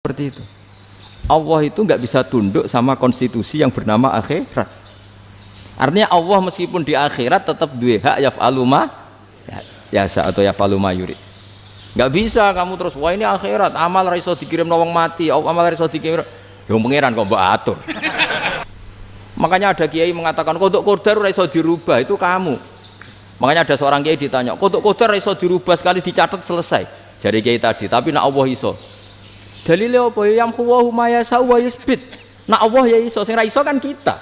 seperti itu. Allah itu nggak bisa tunduk sama konstitusi yang bernama akhirat. Artinya Allah meskipun di akhirat tetap duwe hak yaf'alu ma yasa atau yaf'alu ma yurid. Nggak bisa kamu terus wah ini akhirat amal ra iso dikirim wong mati, amal ra iso dikirim. Ya pangeran kok mbok atur. Makanya ada kiai mengatakan kodok qadar ra iso dirubah, itu kamu. Makanya ada seorang kiai ditanya, kodok qadar ra iso dirubah sekali dicatat selesai. Jari kiai tadi, tapi nak Allah iso. Dalile apa ya yang huwa ma yasa wa yusbit. Nak Allah ya iso, sing ra iso kan kita.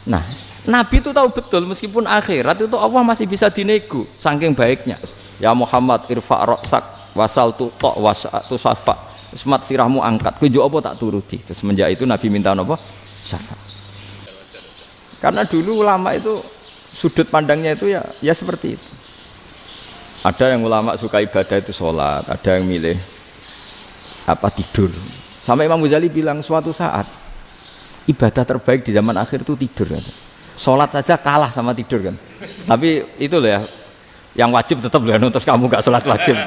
Nah, Nabi itu tahu betul meskipun akhirat itu Allah masih bisa dinego saking baiknya. Ya Muhammad irfa' ra'sak wasal tu ta' wasatu safa. Semat sirahmu angkat. Kowe njuk apa tak turuti. Semenjak itu Nabi minta apa? Syafa. Karena dulu ulama itu sudut pandangnya itu ya seperti itu. Ada yang ulama suka ibadah itu sholat, ada yang milih tidur. Sampai Imam Ghazali bilang suatu saat ibadah terbaik di zaman akhir itu tidur kan. Sholat saja kalah sama tidur kan. Tapi itu loh ya, yang wajib tetap loh, terus kamu gak sholat wajib.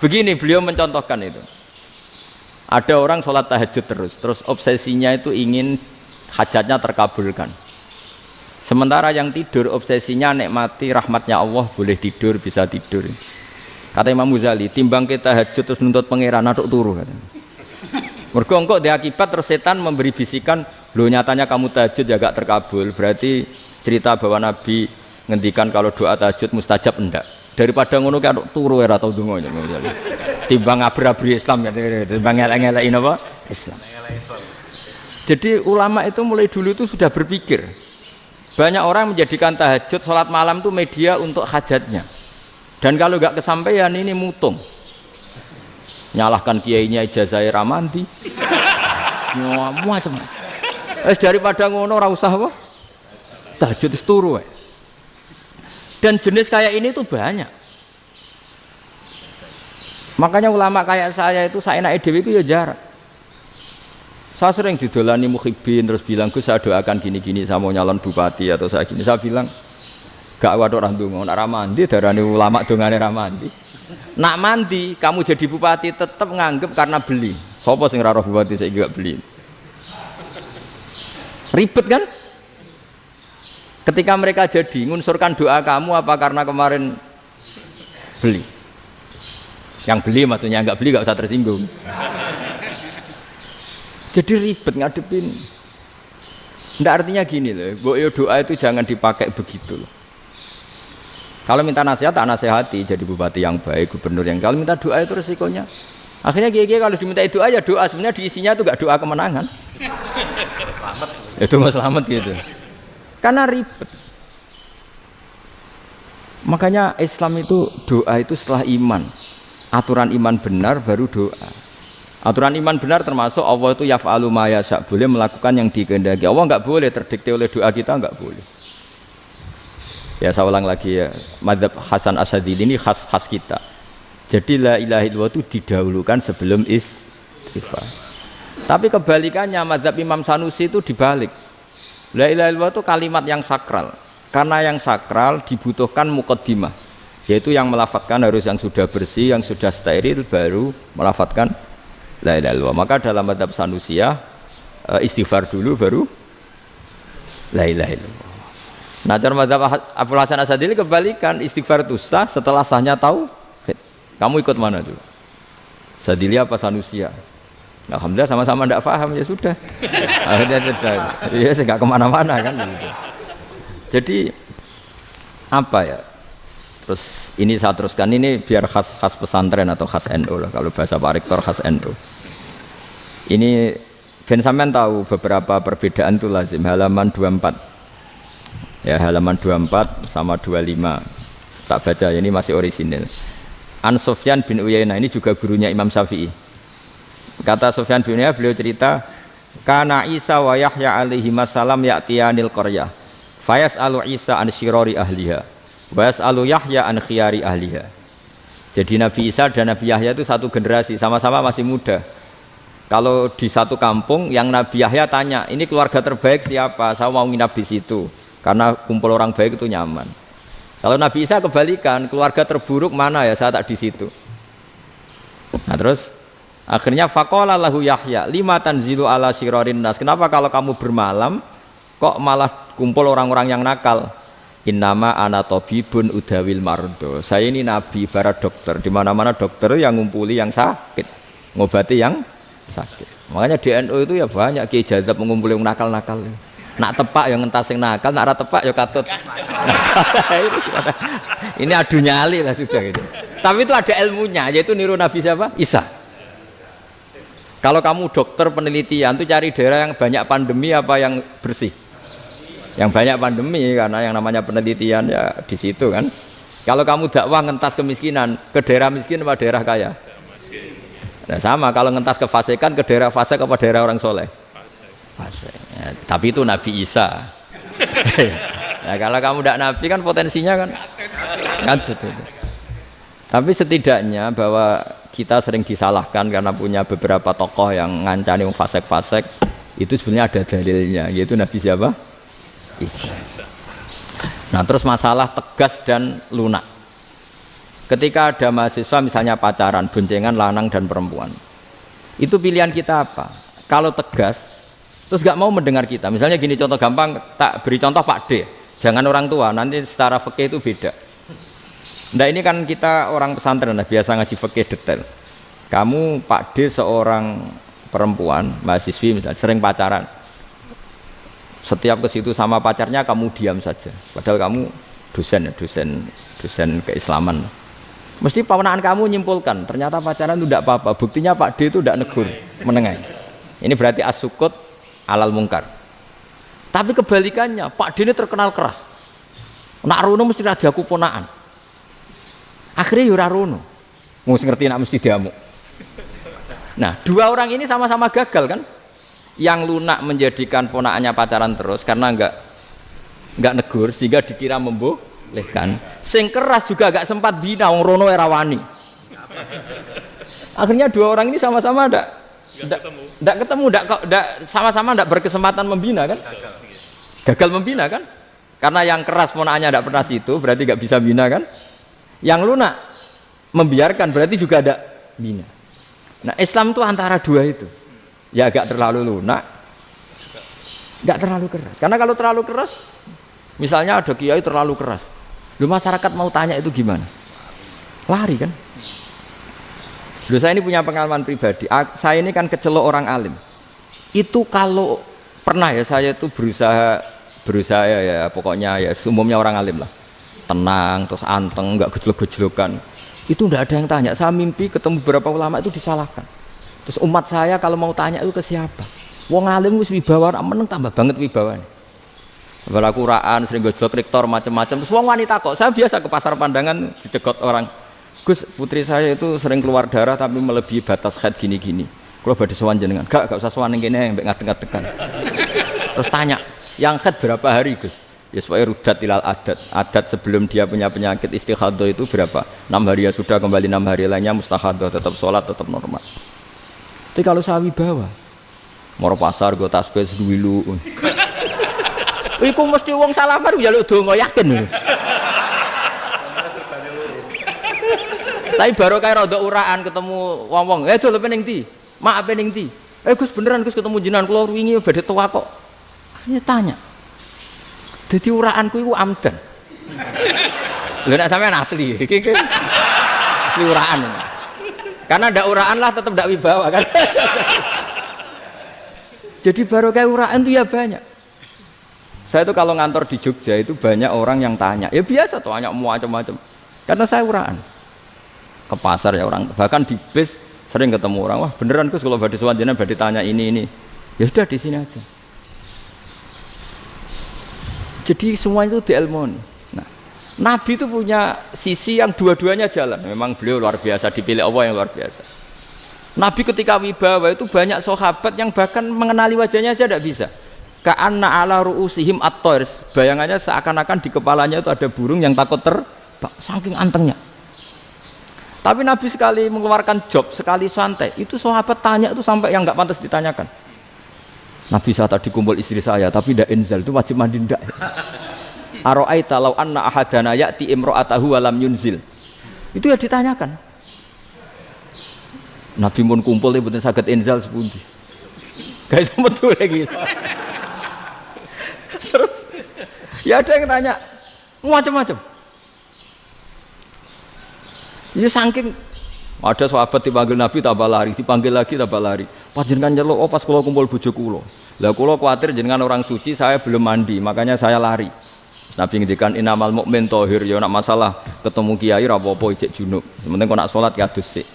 Begini beliau mencontohkan itu. Ada orang sholat tahajud terus obsesinya itu ingin hajatnya terkabulkan. Sementara yang tidur obsesinya nikmati rahmatnya Allah, boleh tidur, bisa tidur. Kata Imam Ghazali, timbang kita tahajud terus nuntut pangeran aduk turu katanya. Mergo engko di akibat terus setan memberi bisikan, "Loh nyatanya kamu tahajud ya gak terkabul." Berarti cerita bahwa Nabi ngendikan kalau doa tahajud mustajab enggak. Daripada ngono ki aduk turu ora tau ndonga. Timbang ngabri-abri Islam ya, timbang ngelek-ngelekin apa? Islam. Jadi ulama itu mulai dulu itu sudah berpikir. Banyak orang menjadikan tahajud salat malam itu media untuk hajatnya. Dan kalau nggak kesampaian ini mutung, nyalahkan kiainya ijazah ramandi, macam. Daripada ngono ora usah apa, tahajud turu. Dan jenis kayak ini tuh banyak. Makanya ulama kayak saya itu saenake dhewe itu ya jarak. Saya sering didolani muhibbin terus bilang Gus saya doakan gini-gini saya mau nyalon bupati atau saya gini. Saya bilang gak waduh orang dongo, nak ramandi darani ulama dongane ramandi. Nak mandi kamu jadi bupati tetap nganggep karena beli. Sopo sing ora roh bupati saya juga beli. Ribet kan? Ketika mereka jadi ngunsurkan doa kamu apa karena kemarin beli? Yang beli maksudnya nggak beli nggak usah tersinggung. Jadi ribet ngadepin. Nggak artinya gini loh, boyo doa itu jangan dipakai begitu loh. Kalau minta nasihat tak nasihati jadi bupati yang baik, gubernur yang kalau minta doa itu resikonya. Akhirnya kiai kalau diminta doa ya doa sebenarnya diisinya itu nggak doa kemenangan. Selamat. Itu nggak selamat gitu. Karena ribet. Makanya Islam itu doa itu setelah iman. Aturan iman benar baru doa. Aturan iman benar termasuk Allah itu yaf'alu ma yasha, boleh melakukan yang dikehendaki. Allah enggak boleh terdikte oleh doa kita, enggak boleh. Ya saya ulang lagi ya, mazhab Hasan Asyadzili ini khas kita. Jadi la ilaha illallah itu didahulukan sebelum istighfar. Tapi kebalikannya mazhab Imam Sanusi itu dibalik. La ilaha illallah itu kalimat yang sakral. Karena yang sakral dibutuhkan muqaddimah, yaitu yang melafadzkan harus yang sudah bersih, yang sudah steril baru melafadzkan la ilaha illallah. Maka dalam mazhab Sanusiyah istighfar dulu baru la ilaha illallah. Nah, cara mazhab Abu Hasan Asyadzili kebalikan, istighfar itu sah setelah sahnya tauhid. Kamu ikut mana tuh? Asyadzili apa Sanusiyah? Alhamdulillah sama-sama tidak paham ya sudah. Akhirnya sudah, ya nggak kemana-mana kan gitu. Jadi apa ya? Terus ini saya teruskan ini biar khas pesantren atau khas NU lah, kalau bahasa Pak Rektor khas NU. Ini Ben sampean tahu beberapa perbedaan itu lazim, halaman 24. Ya halaman 24 sama 25. Tak baca ini masih orisinil. An Sufyan bin Uyainah ini juga gurunya Imam Syafi'i. Kata Sufyan bin Uyainah, beliau cerita, kana Isa wa Yahya alaihi salam ya'tiyanil qaryah. Fayas'alu Isa an syirari ahliha. Was'alu Yahya an khiyari ahliha. Jadi Nabi Isa dan Nabi Yahya itu satu generasi, sama-sama masih muda. Kalau di satu kampung yang Nabi Yahya tanya, ini keluarga terbaik siapa? Saya mau nginap di situ karena kumpul orang baik itu nyaman. Kalau Nabi Isa kebalikan, keluarga terburuk mana ya, saya tak di situ. Nah terus akhirnya faqala lahu Yahya lima tanzilu ala syirarin nas, kenapa kalau kamu bermalam kok malah kumpul orang-orang yang nakal? Innama ana tabibun udawil mardo, saya ini nabi barat dokter, di mana-mana dokter yang ngumpuli yang sakit, ngobati yang sakit. Makanya di NU itu ya banyak Kiai Jazab mengumpuli yang nakal-nakal. Nak tepak yang ngentas yang nakal, nak ora tepak ya katut. Ini adu nyali lah sudah gitu. Tapi itu ada ilmunya, yaitu niru Nabi siapa? Isa. Kalau kamu dokter penelitian tuh cari daerah yang banyak pandemi apa yang bersih? Yang banyak pandemi, karena yang namanya penelitian ya di situ kan. Kalau kamu dakwah ngentas kemiskinan, ke daerah miskin apa daerah kaya? Nah sama, kalau ngentas kefasikan, ke daerah fasik apa daerah orang soleh? Fasik. Ya, tapi itu Nabi Isa. Nah kalau kamu tidak Nabi kan potensinya kan itu. Tapi setidaknya bahwa kita sering disalahkan karena punya beberapa tokoh yang ngancani fasik-fasik, itu sebenarnya ada dalilnya, yaitu Nabi siapa? Isa. Nah terus masalah tegas dan lunak. Ketika ada mahasiswa misalnya pacaran, boncengan lanang dan perempuan, itu pilihan kita apa? Kalau tegas, terus gak mau mendengar kita. Misalnya gini contoh gampang, tak beri contoh Pak D, jangan orang tua, nanti secara fikih itu beda. Nah ini kan kita orang pesantren, biasa ngaji fikih detail. Kamu Pak D seorang perempuan, mahasiswi misalnya, sering pacaran. Setiap ke situ sama pacarnya kamu diam saja, padahal kamu dosen keislaman. Mesti pawanaan kamu nyimpulkan ternyata pacaran itu tidak apa-apa, buktinya Pak D itu tidak negur, menengahi. Ini berarti as-sukut alal mungkar. Tapi kebalikannya, Pak D ini terkenal keras, nak rono mesti ada aku ponaan, akhirnya yura rono ngus ngerti nak mesti diamuk. Nah dua orang ini sama-sama gagal kan. Yang lunak menjadikan ponakannya pacaran terus karena enggak negur sehingga dikira membolehkan. Sing keras juga enggak sempat bina wong rono era wani. Akhirnya dua orang ini sama-sama enggak ketemu, sama-sama enggak berkesempatan membina kan? Gagal membina kan? Karena yang keras ponakannya enggak pernah situ, berarti enggak bisa bina kan? Yang lunak membiarkan berarti juga ada bina. Nah, Islam itu antara dua itu. Ya agak terlalu lunak, nggak terlalu keras. Karena kalau terlalu keras, misalnya ada kiai terlalu keras, lu masyarakat mau tanya itu gimana? Lari kan? Lu saya ini punya pengalaman pribadi. Saya ini kan kecelok orang alim. Itu kalau pernah ya saya itu berusaha ya pokoknya ya umumnya orang alim lah, tenang terus anteng, nggak gejlok-gejlokan. Itu nggak ada yang tanya. Saya mimpi ketemu beberapa ulama itu disalahkan. Terus umat saya kalau mau tanya itu ke siapa? Wong alim wis wibawa, meneng tambah banget wibawane. Bala Quran sering gojlok rektor macam-macam. Terus wong wanita kok, saya biasa ke pasar pandangan dicegot orang. Gus, putri saya itu sering keluar darah tapi melebihi batas haid gini-gini. Kalau badhe sowan jenengan, gak usah sowan ning kene mbek ngadeg-ngadegan. Terus tanya, yang haid berapa hari, Gus? Ya supaya rudat ilal adat. Adat sebelum dia punya penyakit istihadah itu berapa? 6 hari ya sudah, kembali 6 hari lainnya mustahadah, tetap sholat, tetap normal. Tapi kalau sawi bawa, moro pasar gue tasbih seduwilu. Iku mesti wong salaman njaluk donga yakin. Tapi baru kayak rada uraan ketemu wong-wong, dol pening ndi? Mak pening ndi? Gus beneran Gus ketemu jenengan kula wingi badhe tua kok. Akhirnya tanya. Dadi uraanku iku amdan. Lha nek sampean asli, iki asli uraan. Karena ndak uraan lah tetap ndak wibawa kan. Jadi baru kayak uraan itu ya banyak. Saya itu kalau ngantor di Jogja itu banyak orang yang tanya. Ya biasa tuh tanya macam-macam. Karena saya uraan. Ke pasar ya orang, bahkan di bis sering ketemu orang. Wah beneran Gus kalau badhe sowan jenengan badhe tanya ini. Ya sudah di sini aja. Jadi semua itu diilmoni. Nabi itu punya sisi yang dua-duanya jalan. Memang beliau luar biasa, dipilih Allah yang luar biasa. Nabi ketika wibawa itu banyak sahabat yang bahkan mengenali wajahnya aja tidak bisa. Ka'anna ala ru'usihim at-tairs. Bayangannya seakan-akan di kepalanya itu ada burung yang takut terbang, saking antengnya. Tapi Nabi sekali mengeluarkan job, sekali santai, itu sahabat tanya itu sampai yang nggak pantas ditanyakan. Nabi saat tadi kumpul istri saya, tapi tidak inzal, itu wajib mandi ndak. Aro'aita law anna ahadana ya'ti imro'atahu walam yunzil. Itu ya ditanyakan. Nabi pun kumpul mboten saged inzal sepundi. Guys metu lagi. Terus ya ada yang tanya macam-macam. Ya saking ada sahabat dipanggil Nabi tambah lari, dipanggil lagi tambah lari. Panjenengan nyeluk, oh pas kula kumpul bojo kula. Lah kula kuwatir jenengan orang suci, saya belum mandi, makanya saya lari. Nabi ngendikan innamal mukmin thahir, ya nak masalah ketemu kiai ra apa-apa ijek junub. Sementing kok nak salat ya dhisik.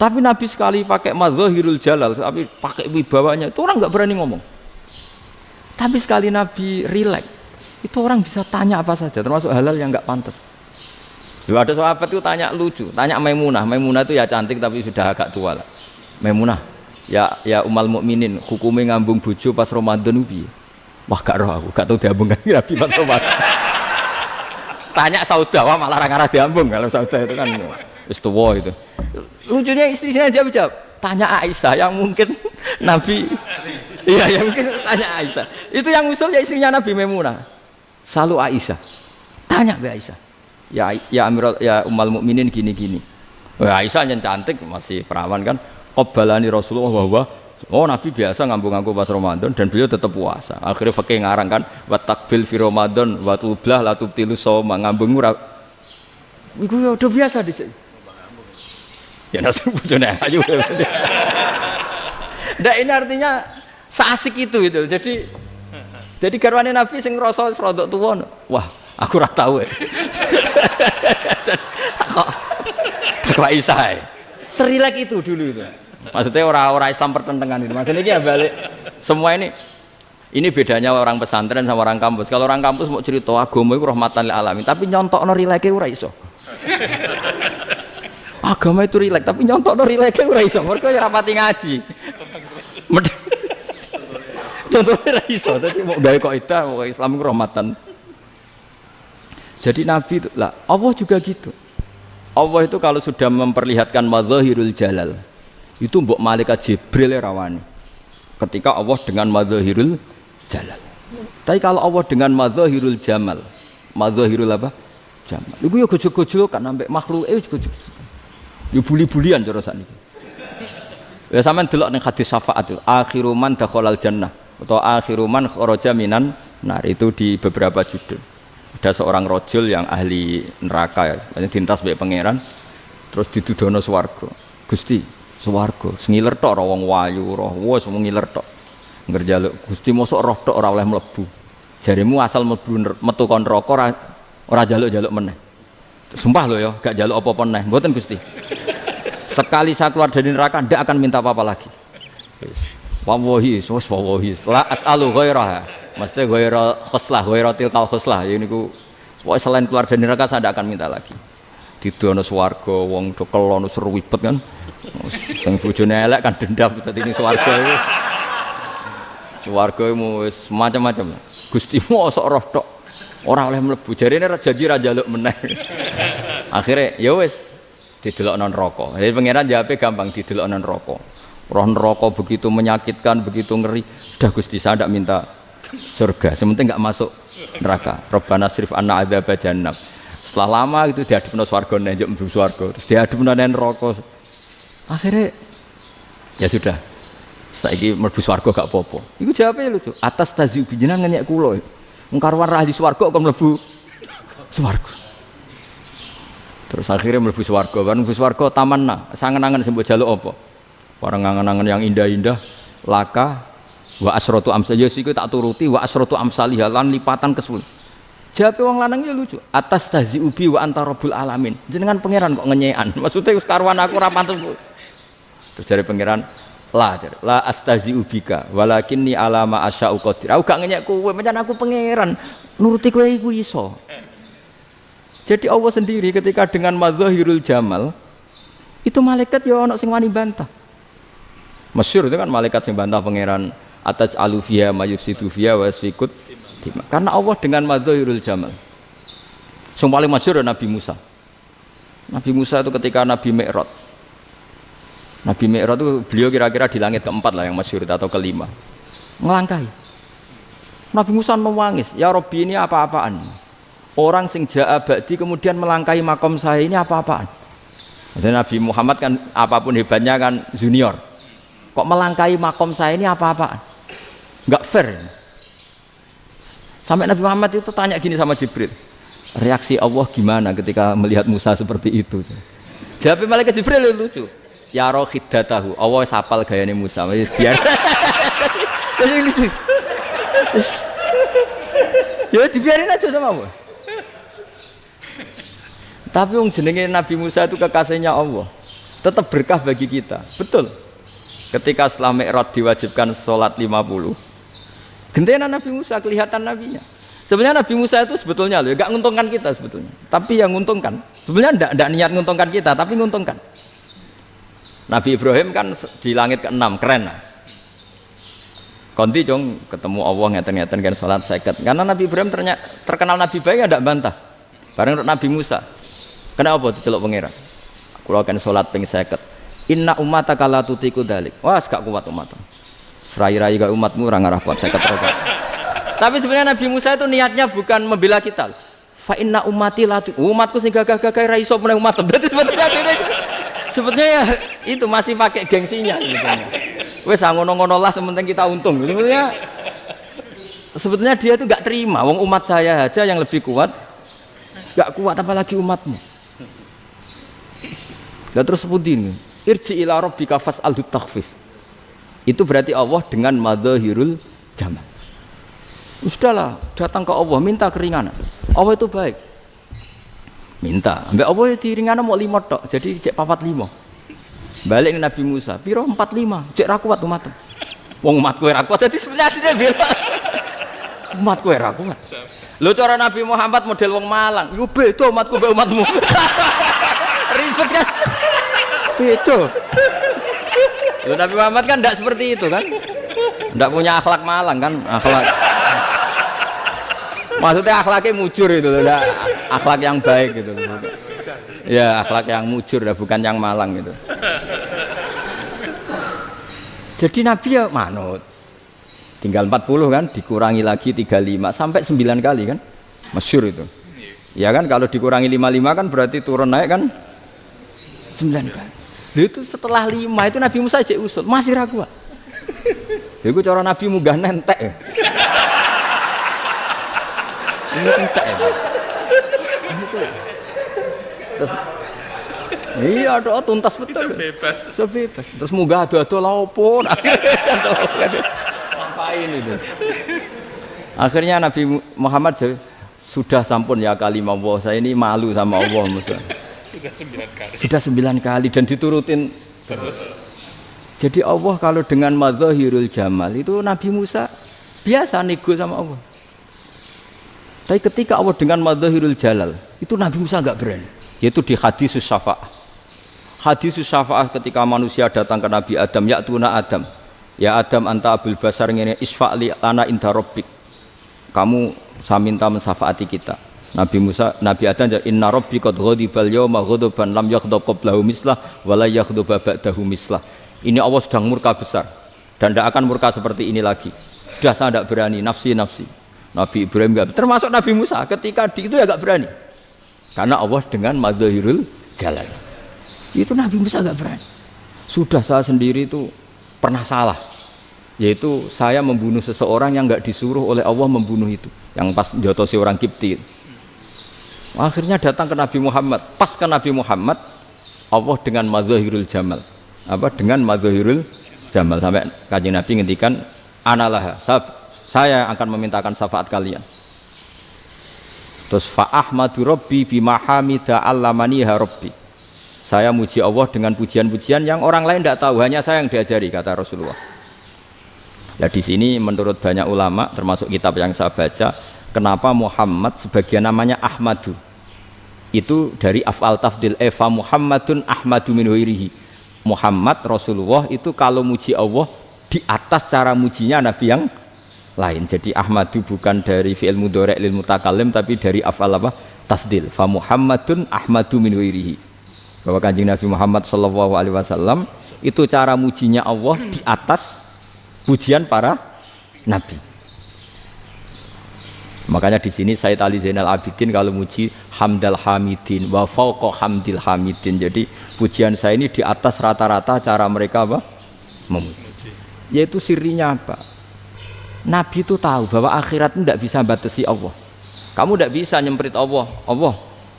Tapi Nabi sekali pakai madzahirul jalal, tapi pakai wibawanya, itu orang enggak berani ngomong. Tapi sekali Nabi rileks, itu orang bisa tanya apa saja, termasuk halal yang enggak pantas. Loh, ada sahabat itu tanya lucu, tanya Maimunah. Maimunah itu ya cantik tapi sudah agak tua lah. Maimunah, ya umal mukminin, hukumnya ngambung bojo pas Ramadan ubi. Wah gak roh aku, gak tahu diambungkan Nabi pas Ramadan. Tanya Saudah, wah malah orang arah diambung kalau Saudah itu kan wis tua itu. Lucunya istrinya dia jawab, tanya Aisyah yang mungkin Nabi, iya yang mungkin tanya Aisyah. Itu yang usul ya istrinya Nabi Maimunah. Selalu Aisyah, tanya be Aisyah. Ya Amirul ya umal mukminin gini-gini. Aisyah yang cantik masih perawan kan. Qabbalani Rasulullah bahwa oh Nabi biasa ngambung-ngambung pas Ramadan dan beliau tetap puasa. Akhirnya fakih ngarang kan wa takbil fi Ramadan wa tublah la tubtilu shauma ngambung ora. Iku ya udah biasa dhisik. Ya nasib bojone ayu. Ndak ini artinya seasik itu. Jadi garwane Nabi sing ngrasa rodok tuwa. Wah, aku ora tahu ya. Kok Aisyah. Serilek itu dulu itu. Maksudnya orang-orang Islam pertentangan itu. Maksudnya dia balik semua ini bedanya orang pesantren sama orang kampus. Kalau orang kampus mau cerita agama itu rahmatan lil alamin, tapi nyontokno rileke ora iso. Agama itu rilek, tapi nyontokno rileke ora iso. Mergo ya rapati ngaji. Contohnya ora iso, dadi mau gawe kaidah Islam itu rahmatan. Jadi Nabi itu lah, Allah juga gitu. Allah itu kalau sudah memperlihatkan madzahirul jalal, itu mbok malaikat Jibril rawani. Ketika Allah dengan madzahirul jalal. Tapi kalau Allah dengan madzahirul jamal, madzahirul apa? Jamal. Iku yo gojol-gojol kan sampai makhluke yo gojol. Yo buli-bulian cara sakniki. Ya sampean delok ning hadis syafaat itu, akhiru man dakhalal jannah atau akhiru man kharaja minan nar, itu di beberapa judul. Ada seorang rojul yang ahli neraka ya, dintas mbek pangeran, terus didudono swarga. Gusti, swarga, sengiler tok ora wong wayu, roh wis wong ngiler tok. Ngerjaluk Gusti mosok roh tok ora oleh mlebu. Jarimu asal mlebu metu kon neraka ora jaluk-jaluk meneh. Sumpah lho ya, gak jaluk apa-apa meneh. Mboten Gusti. Sekali saya keluar dari neraka ndak akan minta apa-apa lagi. Wis. Wallahi, wallahi. La as'alu ghairaha. Maksudnya ghaira khoslah, ghaira tilkal khoslah. Ya niku selain keluar dari neraka saya ndak akan minta lagi. Didono swarga wong do kelon seru wibet kan. Sing bojone elek kan dendam dadi ning swarga iku. Swarga wis macam-macam. Gusti mosok roh tok ora oleh mlebu. Jarine janji ra njaluk meneh. Akhire ya wis didelokno neraka. Jadi pangeran jawabe gampang, didelokno neraka. Roh neraka begitu menyakitkan, begitu ngeri. Sudah Gusti saya ndak minta surga, sementing nggak masuk neraka. Rabbana srif anna adzab jahannam. Setelah lama itu diadepno swarga njuk mlebu swarga, terus diadepno nang neraka. Akhirnya ya sudah. Saiki mlebu swarga gak apa-apa. Iku jawabe lucu. Atas taziu jenengan ngenyek kula. Wong karuan ra di swarga kok mlebu swarga. Terus akhirnya mlebu swarga, kan mlebu swarga tamanna, sangen-angen sing mbok jaluk apa? Orang angen-angen yang indah-indah, laka wa asratu amsal ya siku tak turuti wa asratu amsalih lan lipatan ke-10. Jawabe wong lanang ya lucu. Atas tazi ubi wa anta rabbul alamin. Jenengan pangeran kok ngenyekan. Maksudnya wis karuan aku ora pantes. Terus jare pangeran, la astazi ubika walakinni alama asya'u qadir. Aku gak ngenyek kowe, pancen aku pangeran. Nuruti kowe iku iso. Jadi Allah sendiri ketika dengan madzahirul jamal itu malaikat ya ana sing wani bantah. Masyhur itu kan malaikat sing bantah pangeran ataj alufia mayufsidu fiya wa yasfikut karena Allah dengan madzahirul jamal. Yang paling masyhur Nabi Musa. Nabi Musa itu ketika Nabi Mi'raj. Nabi Mi'raj itu beliau kira-kira di langit keempat lah yang masyhur atau kelima. Ngelangkahi. Nabi Musa menangis, ya Rabbi ini apa-apaan? Orang sing ja'a ba'di kemudian melangkahi makom saya ini apa-apaan? Jadi Nabi Muhammad kan apapun hebatnya kan junior. Kok melangkahi makom saya ini apa-apaan? Enggak fair. Sampai Nabi Muhammad itu tanya gini sama Jibril. Reaksi Allah gimana ketika melihat Musa seperti itu? Jawab malaikat Jibril lucu. Ya roh hiddatahu. Allah sapal gayane Musa. Biar. Jadi lucu. Ya dibiarin aja sama Allah. Tapi wong jenenge Nabi Musa itu kekasihnya Allah. Tetap berkah bagi kita. Betul. Ketika setelah Mi'raj diwajibkan sholat 50. Gentenan Nabi Musa kelihatan nabinya. Sebenarnya Nabi Musa itu sebetulnya loh, enggak nguntungkan kita sebetulnya. Tapi yang nguntungkan. Sebenarnya enggak niat nguntungkan kita, tapi nguntungkan. Nabi Ibrahim kan di langit ke-6, keren lah. Konti jong ketemu Allah ngeten-ngeten kan sholat 50. Karena Nabi Ibrahim terkenal Nabi baik enggak bantah. Bareng Nabi Musa. Kenapa diceluk pangeran? Kula kan salat ping 50. Inna ummataka la tutiku dzalik. Wah, gak kuat umat. Serai-rai gak umatmu ora ngarah kuat 50 rokaat. Tapi sebenarnya Nabi Musa itu niatnya bukan membela kita. Fa inna ummati la umatku sing gagah-gagah ra iso meneh umat. Berarti sebetulnya ya itu masih pakai gengsinya sebetulnya. Wes ngono-ngono lah sementing kita untung. Sebetulnya dia itu enggak terima wong umat saya aja yang lebih kuat. Enggak kuat apalagi umatmu. Lah terus sebutin irji ila rabbika fas'alhu takhfif. Itu berarti Allah dengan madzahirul jamal. Sudahlah, datang ke Allah minta keringanan. Allah itu baik. Minta, ambek Allah diringana mau 5 tok, jadi cek 45. Balik ke Nabi Musa, piro 45, cek ra kuat umat. Wong umatku ora kuat, jadi sebenarnya dia bilang umatku ora kuat. Lho cara Nabi Muhammad model wong Malang, yo beda umatku mbek umatmu. Ribet kan? Beda. Lho Nabi Muhammad kan enggak seperti itu kan? Enggak punya akhlak Malang kan? Akhlak. Maksudnya akhlaknya mujur itu loh, akhlak yang baik gitu. Ya, akhlak yang mujur bukan yang Malang gitu. Jadi Nabi ya manut. Tinggal 40 kan, dikurangi lagi 35 sampai 9 kali kan? Masyhur itu. Ya kan kalau dikurangi 55 kan berarti turun naik kan 9 kali. Itu setelah 5 itu Nabi Musa aja usul, masih ragu. Itu cara Nabi munggah nentek ya. Ini entek ya. Terus iya doa tuntas betul. Bisa bebas. Terus munggah ado-ado lha opo? Ngapain itu? Akhirnya Nabi Muhammad sudah sampun ya kalimah Allah, saya ini malu sama Allah Musa. Sudah 9 kali dan diturutin terus. Jadi Allah kalau dengan madzahirul jamal itu Nabi Musa biasa nego sama Allah. Tapi ketika Allah dengan madzahirul jalal itu Nabi Musa enggak berani. Yaitu di hadis syafa'ah. Hadis syafa'ah ketika manusia datang ke Nabi Adam, ya tuna Adam. Ya Adam anta abul basar ngene isfa'li ana inda rabbik. Kamu saya minta mensafaati kita. Nabi Musa, Nabi Adam inna rabbi qad ghadibal yawma ghadaban lam yaghdab qablahu mislah wa la yaghdab ba'dahu mislah. Ini Allah sedang murka besar dan tidak akan murka seperti ini lagi. Sudah saya tidak berani, nafsi. Nabi Ibrahim enggak, termasuk Nabi Musa ketika di itu ya enggak berani. Karena Allah dengan madzahirul jalal. Itu Nabi Musa enggak berani. Sudah saya sendiri itu pernah salah. Yaitu saya membunuh seseorang yang enggak disuruh oleh Allah membunuh itu. Yang pas jotosi orang Kipti. Akhirnya datang ke Nabi Muhammad. Pas ke Nabi Muhammad, Allah dengan madzahirul jamal. Apa dengan madzahirul jamal sampai Kanjeng Nabi ngendikan analah saya akan memintakan syafaat kalian. Terus fa ahmadu rabbi bima hamida allamaniha rabbi. Saya muji Allah dengan pujian-pujian yang orang lain tidak tahu, hanya saya yang diajari, kata Rasulullah. Nah di sini menurut banyak ulama termasuk kitab yang saya baca, kenapa Muhammad sebagian namanya Ahmadu? Itu dari af'al tafdil fa Muhammadun Ahmadu min ghairihi. Muhammad Rasulullah itu kalau muji Allah di atas cara mujinya nabi yang lain. Jadi Ahmadu bukan dari fi'il mudhari' lil mutakallim tapi dari af'al apa? Tafdil. Fa Muhammadun Ahmadu min ghairihi. Bahwa Kanjeng Nabi Muhammad sallallahu alaihi wasallam itu cara mujinya Allah di atas pujian para nabi. Makanya di sini Sayyid Ali Zainal Abidin kalau muji hamdal hamidin wa fauqa hamdil hamidin. Jadi pujian saya ini di atas rata-rata cara mereka apa? Memuji. Yaitu sirinya apa? Nabi itu tahu bahwa akhirat tidak bisa batasi Allah. Kamu tidak bisa nyemprit Allah. Allah,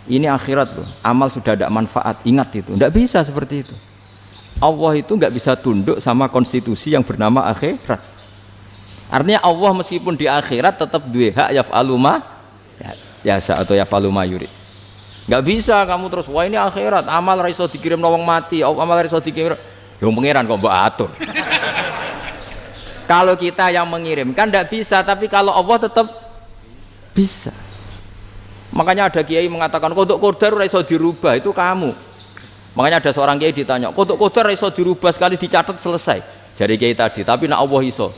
ini akhirat loh. Amal sudah tidak manfaat. Ingat itu. Tidak bisa seperti itu. Allah itu nggak bisa tunduk sama konstitusi yang bernama akhirat. Artinya Allah meskipun di akhirat tetap duwe hak yaf'alu ma yasa atau yaf'alu ma yurid. Nggak bisa kamu terus wah ini akhirat amal ra iso dikirim wong mati, amal ra iso dikirim. Yo pangeran kok mbok atur. Kalau kita yang mengirimkan tidak bisa, tapi kalau Allah tetap bisa. Makanya ada kiai mengatakan kodok qadar ora iso dirubah, itu kamu. Makanya ada seorang kiai ditanya, kodok qadar ora iso dirubah sekali dicatat selesai. Jari kiai tadi, tapi nak Allah iso.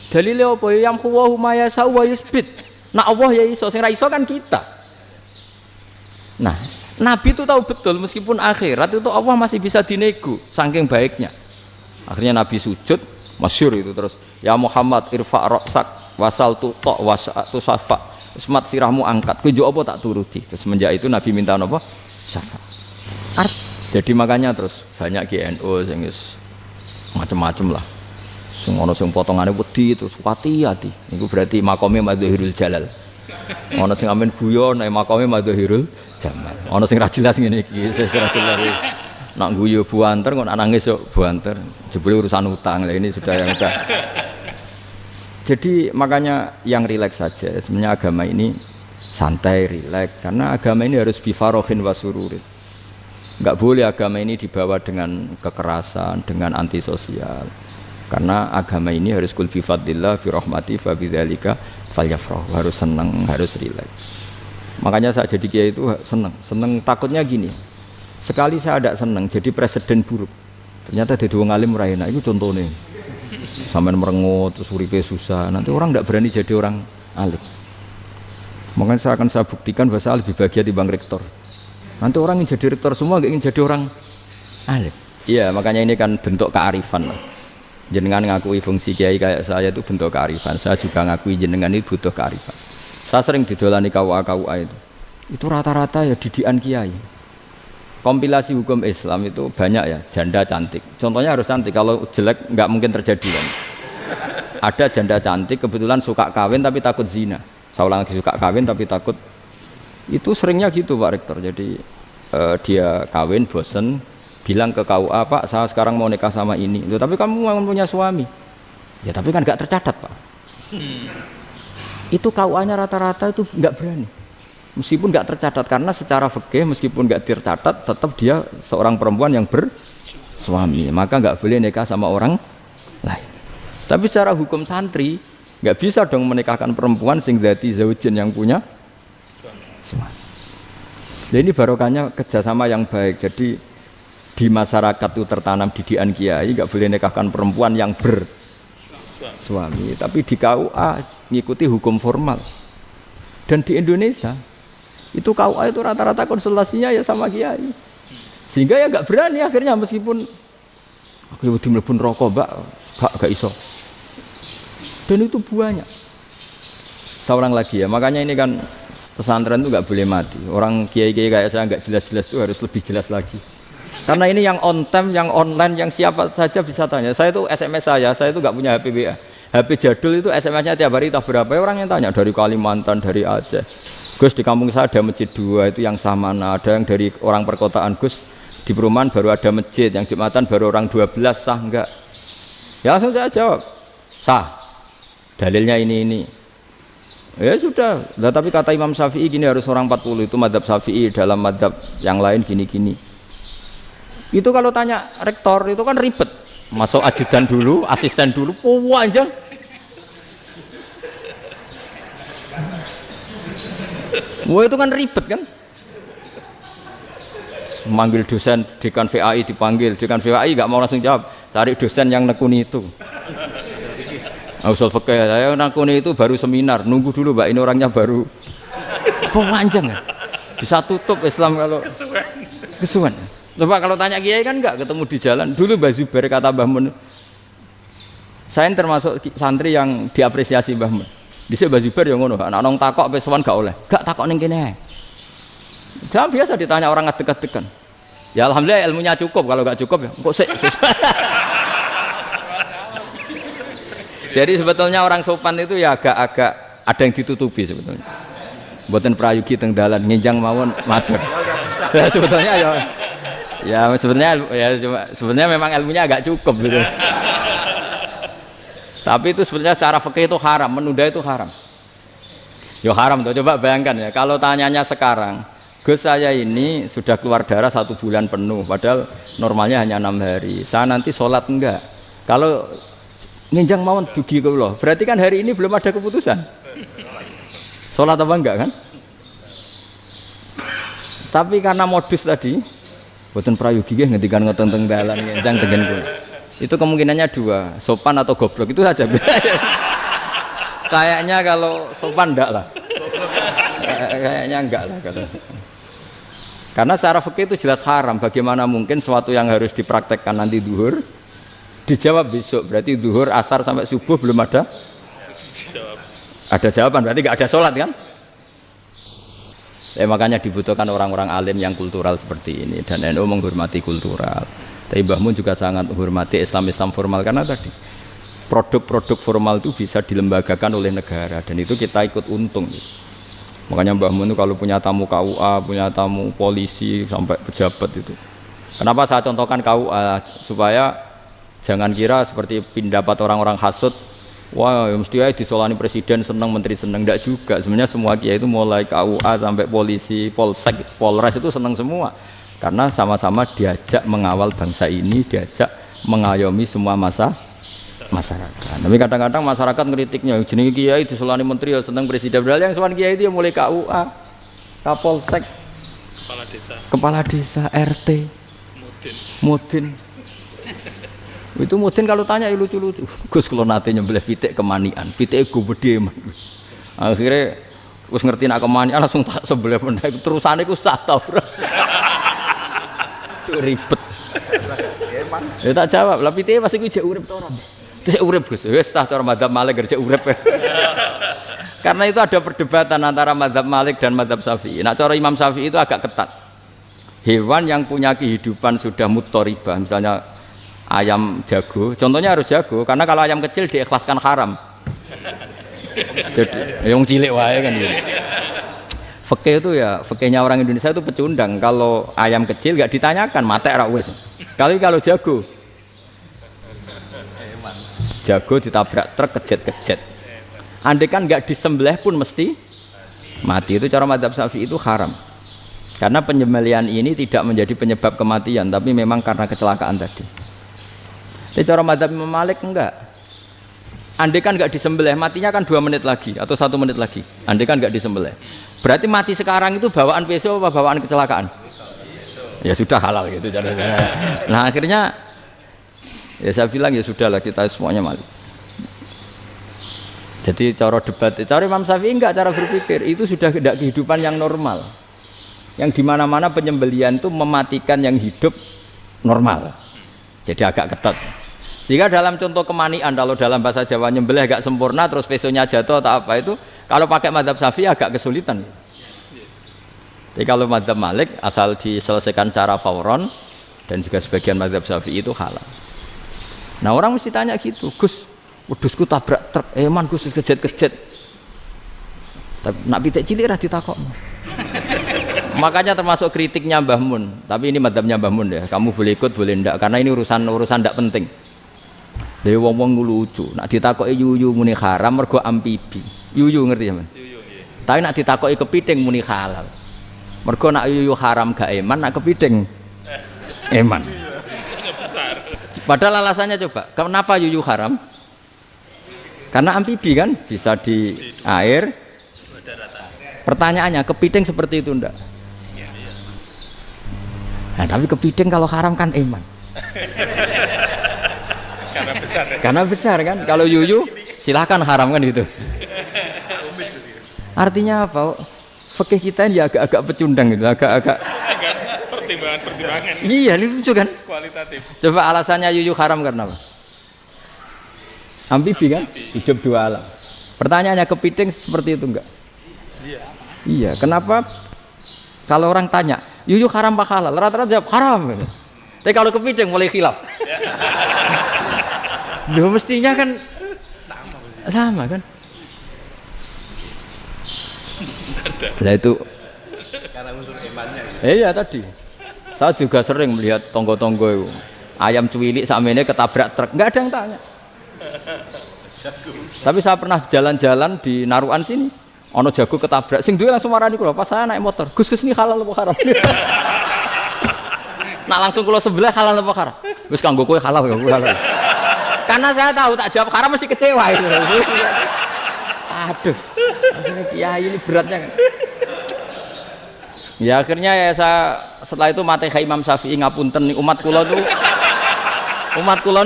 Dalile apa ya yang huwa ma yasha wa yusbit. Nak Allah ya iso, sing ra iso kan kita. Nah, Nabi itu tahu betul meskipun akhirat itu Allah masih bisa dinego saking baiknya. Akhirnya Nabi sujud, masyhur itu terus, ya Muhammad irfa' ra'sak wasal tutok wasatu safa. Semat sirahmu angkat. Kowe apa tak turuti. Terus semenjak itu Nabi minta apa? Syafa'. Jadi makanya terus banyak GNU sing macam-macam lah. Sing ana sing potongane wedi terus hati-hati. Niku berarti makome Madhahirul Jalal. Ana sing amen guyon nek makome Madhahirul Jamal. Ana sing ra jelas ngene iki, sing ra jelas. Nak guyu buanter kok nangis yo buanter. Jebule urusan utang. Lah ini sudah yang udah. Jadi makanya yang rileks saja. Sebenarnya agama ini santai, rileks karena agama ini harus bifarohin wasururin. Enggak boleh agama ini dibawa dengan kekerasan, dengan antisosial. Karena agama ini harus kul bi fadlillah bi rahmati fa bidzalika falyafrahu, harus senang, harus rileks. Makanya saya jadi kiai itu senang takutnya gini. Sekali saya tidak senang jadi presiden buruk. Ternyata jadi wong alim ora enak, itu contohnya. Sampean merengut terus uripe susah, nanti orang tidak berani jadi orang alim. Makanya saya akan buktikan bahwa saya lebih bahagia dibanding rektor. Nanti orang yang jadi rektor semua gak ingin jadi orang alim. Iya, makanya ini kan bentuk kearifan lah. Jenengan ngakui fungsi kiai kayak saya itu bentuk kearifan. Saya juga ngakui jenengan ini butuh kearifan. Saya sering didolani KUA itu rata-rata ya didikan kiai. Kompilasi hukum Islam itu banyak ya, janda cantik. Contohnya harus cantik, kalau jelek nggak mungkin terjadi kan. Ada janda cantik kebetulan suka kawin tapi takut zina. Saya ulang lagi, suka kawin tapi takut. Itu seringnya gitu Pak Rektor. Jadi dia kawin bosen, bilang ke KUA, Pak saya sekarang mau nikah sama ini. Loh, tapi kamu mau punya suami. Ya tapi kan nggak tercatat Pak. Itu KUA-nya rata-rata itu nggak berani. Meskipun nggak tercatat karena secara fikih meskipun nggak tercatat tetap dia seorang perempuan yang bersuami, maka nggak boleh nikah sama orang lain. Tapi secara hukum santri nggak bisa dong menikahkan perempuan sing dzati zaujin yang punya suami. Jadi ini barokahnya kerjasama yang baik. Jadi di masyarakat itu tertanam didikan kiai nggak boleh nikahkan perempuan yang bersuami. Tapi di KUA ngikuti hukum formal. Dan di Indonesia itu KUA itu rata-rata konsultasinya ya sama kiai, sehingga ya nggak berani akhirnya meskipun aku udah mlebu rokok mbak gak iso, dan itu banyak. Seorang lagi ya, makanya ini kan pesantren itu nggak boleh mati. Orang kiai-kiai kayak saya nggak jelas-jelas itu harus lebih jelas lagi, karena ini yang on time, yang online, yang siapa saja bisa tanya. Saya itu SMS saya itu nggak punya HP WA, HP jadul itu SMS-nya tiap hari tak berapa, orang yang tanya dari Kalimantan, dari Aceh. Gus di kampung saya ada masjid 2 itu yang Samana, ada yang dari orang perkotaan. Gus di perumahan baru ada masjid, yang Jumatan baru orang 12, sah enggak? Ya langsung saya jawab, sah. Dalilnya ini. Ya sudah. Nah, tapi kata Imam Syafi'i gini harus orang 40, itu madzhab Syafi'i, dalam madzhab yang lain gini-gini. Itu kalau tanya rektor itu kan ribet. Masuk ajudan dulu, asisten dulu, panjang. Wah itu kan ribet kan, manggil dosen dekan VAI dipanggil, dekan VAI nggak mau langsung jawab, cari dosen yang nekuni itu. Usul fikih saya nekuni itu baru seminar, nunggu dulu mbak ini orangnya baru. Panjang ya, bisa tutup Islam kalau kesuwen. Coba kalau tanya kiai kan nggak ketemu di jalan. Dulu Mbah Zubair kata Mbah Mun, saya termasuk santri yang diapresiasi Mbah Mun. Dhisik Mbah Zubair yang ngono, anak nong takok pesowan gak oleh. Gak takok ning kene. Jangan biasa ditanya orang ngadeg-adegan. Ya alhamdulillah ilmunya cukup, kalau nggak cukup ya kok sik. Jadi sebetulnya orang sopan itu ya agak-agak ada yang ditutupi sebetulnya. Mboten prayogi teng dalan nginjang mawon matur. Ya sebetulnya sebenarnya memang ilmunya agak cukup gitu. Tapi itu sebenarnya secara fikih itu haram, menunda itu haram. Ya haram tuh, coba bayangkan ya, kalau tanyanya sekarang, Gus saya ini sudah keluar darah 1 bulan penuh, padahal normalnya hanya 6 hari. Saya nanti sholat enggak? Kalau nginjang mawon dugi kula, berarti kan hari ini belum ada keputusan. Sholat apa enggak kan? Tapi karena modus tadi, boten prayogi nggih ngendikan ngoten teng dalan nginjang tengen kula. Itu kemungkinannya 2, sopan atau goblok, itu saja. Kayaknya kalau sopan enggak lah. Kayaknya enggak lah kata. Karena secara fikih itu jelas haram. Bagaimana mungkin sesuatu yang harus dipraktekkan nanti duhur dijawab besok, berarti duhur, asar sampai subuh belum ada jawaban, berarti nggak ada sholat kan? Makanya dibutuhkan orang-orang alim yang kultural seperti ini, dan NU menghormati kultural. Tapi Mbah Mun juga sangat menghormati Islam formal, karena tadi produk-produk formal itu bisa dilembagakan oleh negara, dan itu kita ikut untung. Makanya Mbah Mun itu kalau punya tamu KUA, punya tamu polisi sampai pejabat itu. Kenapa saya contohkan KUA? Supaya jangan kira seperti pendapat orang-orang hasud, wah ya mesti aja disolani presiden senang, menteri senang. Enggak juga. Sebenarnya semua kiai itu mulai KUA sampai polisi, polsek, polres itu senang semua. Karena sama-sama diajak mengawal bangsa ini, diajak mengayomi semua masyarakat. Tapi kadang-kadang masyarakat ngeritiknya, jenenge kiai disolani menteri ya senang presiden. Padahal yang sowan kiai itu ya mulai KUA, Kapolsek, kepala desa, RT, Mudin. Itu mudin kalau tanya ya lucu-lucu. Gus kalau nate nyembelih pitik kemanian, pitike go gede man. Akhirnya wis ngerti nak kemanian langsung tak sebelah meneh. Terusane ku sah ta ora. Ribet. Ya tak jawab, lah pitike pasti ku jek urip ta ora. Terus urip Gus. Wis sah cara madzhab Malik jek urip. Karena itu ada perdebatan antara madzhab Malik dan madzhab Syafi'i. Nah cara Imam Syafi'i itu agak ketat. Hewan yang punya kehidupan sudah mutharibah, misalnya ayam jago, contohnya harus jago, karena kalau ayam kecil diikhlaskan haram. Jadi yang cilik wae kan gitu. Fikih itu ya, fikihnya orang Indonesia itu pecundang. Kalau ayam kecil gak ditanyakan, mate ra wis. Kalau jago ditabrak truk kejet. Andai kan gak disembelih pun mesti mati. Itu cara madzhab Syafi'i itu haram. Karena penyembelihan ini tidak menjadi penyebab kematian, tapi memang karena kecelakaan tadi. Tapi cara madzhab Imam Malik enggak. Andai kan enggak disembelih, matinya kan 2 menit lagi atau 1 menit lagi. Andai kan enggak disembelih, berarti mati sekarang itu bawaan besok apa bawaan kecelakaan? Ya sudah halal gitu caranya. Nah akhirnya ya saya bilang ya sudahlah kita semuanya Malik. Jadi cara debat, cara Imam Syafi'i enggak, cara berpikir itu sudah tidak kehidupan yang normal. Yang dimana-mana penyembelihan itu mematikan yang hidup normal. Jadi agak ketat. Jika dalam contoh kemanian, kalau dalam bahasa Jawa nyembelih agak sempurna terus pesonya jatuh atau apa itu, kalau pakai madzhab Syafi'i agak kesulitan. Jadi kalau madzhab Malik asal diselesaikan secara fauron, dan juga sebagian madzhab Syafi'i itu halal. Nah orang mesti tanya gitu, Gus, wedhusku tabrak truk, man Gus kejet-kejet. Tapi nak pitik cilik ra ditakokno. Makanya termasuk kritiknya Mbah Mun, tapi ini madzhabnya Mbah Mun ya. Kamu boleh ikut boleh ndak, karena ini urusan ndak penting. Dewe wong-wong lucu, nak ditakoki yuyu muni haram mergo amfibi. Yuyu ngerti sampean? Yuyu nggih. Tapi nak ditakoki kepiting muni halal. Mergo nak yuyu haram gak eman, nak kepiting eman. Padahal alasannya coba, kenapa yuyu haram? Karena amfibi kan, bisa di air. Pertanyaannya, kepiting seperti itu ndak? Nah, tapi kepiting kalau haram kan eman. Karena besar kan. Kalau yuyu silahkan haram kan gitu. Artinya apa? Fikih kita ini agak-agak pecundang gitu, agak-agak pertimbangan. Iya, ini lucu kan? Kualitatif. Coba alasannya yuyu haram karena apa? Amfibi kan? Hidup 2 alam. Pertanyaannya kepiting seperti itu enggak? Iya. Kenapa Kalau orang tanya, yuyu haram apa halal? Rata-rata jawab haram. Tapi kalau kepiting mulai khilaf. Loh mestinya kan sama kan? Lah itu karena unsur imannya. Iya tadi. Saya juga sering melihat tonggo-tonggo itu. Ayam cuwilik sakmene ketabrak truk, enggak ada yang tanya. Tapi saya pernah jalan-jalan di Narukan sini. Ono jago ketabrak, sing duwe langsung marani kula pas saya naik motor. Gus ini halal apa haram? Nak langsung kula sebelah halal apa haram? Wis kanggo kowe halal ya halal. Karena saya tahu tak jawab haram mesti kecewa itu. Aduh. Akhirnya kiai ini beratnya kan. Ya akhirnya ya saya setelah itu Fatihah Imam Syafi'i ngapunten umat kula tuh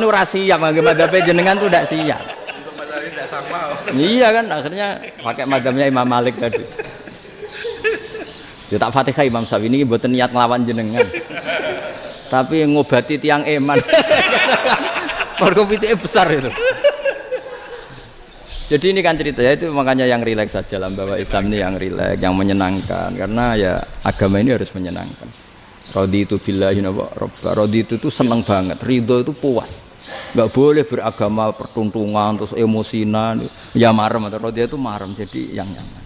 ora siap madzhab jenengan tuh ndak siap. Untuk materi tidak sama. Iya kan akhirnya pakai madzhabnya Imam Malik tadi. Ya tak Fatihah Imam Syafi'i ini mboten niat nglawan jenengan. Tapi ngobati tiang eman. Mergo pitike besar itu. Jadi ini kan ceritanya itu makanya yang rileks saja lah bahwa Islam ini yang rileks, yang menyenangkan karena ya agama ini harus menyenangkan. Raditu billahi robba. Raditu itu seneng banget, ridho itu puas. Enggak boleh beragama pertuntungan terus emosinan, ya marem atau raditu itu marem jadi yang nyaman.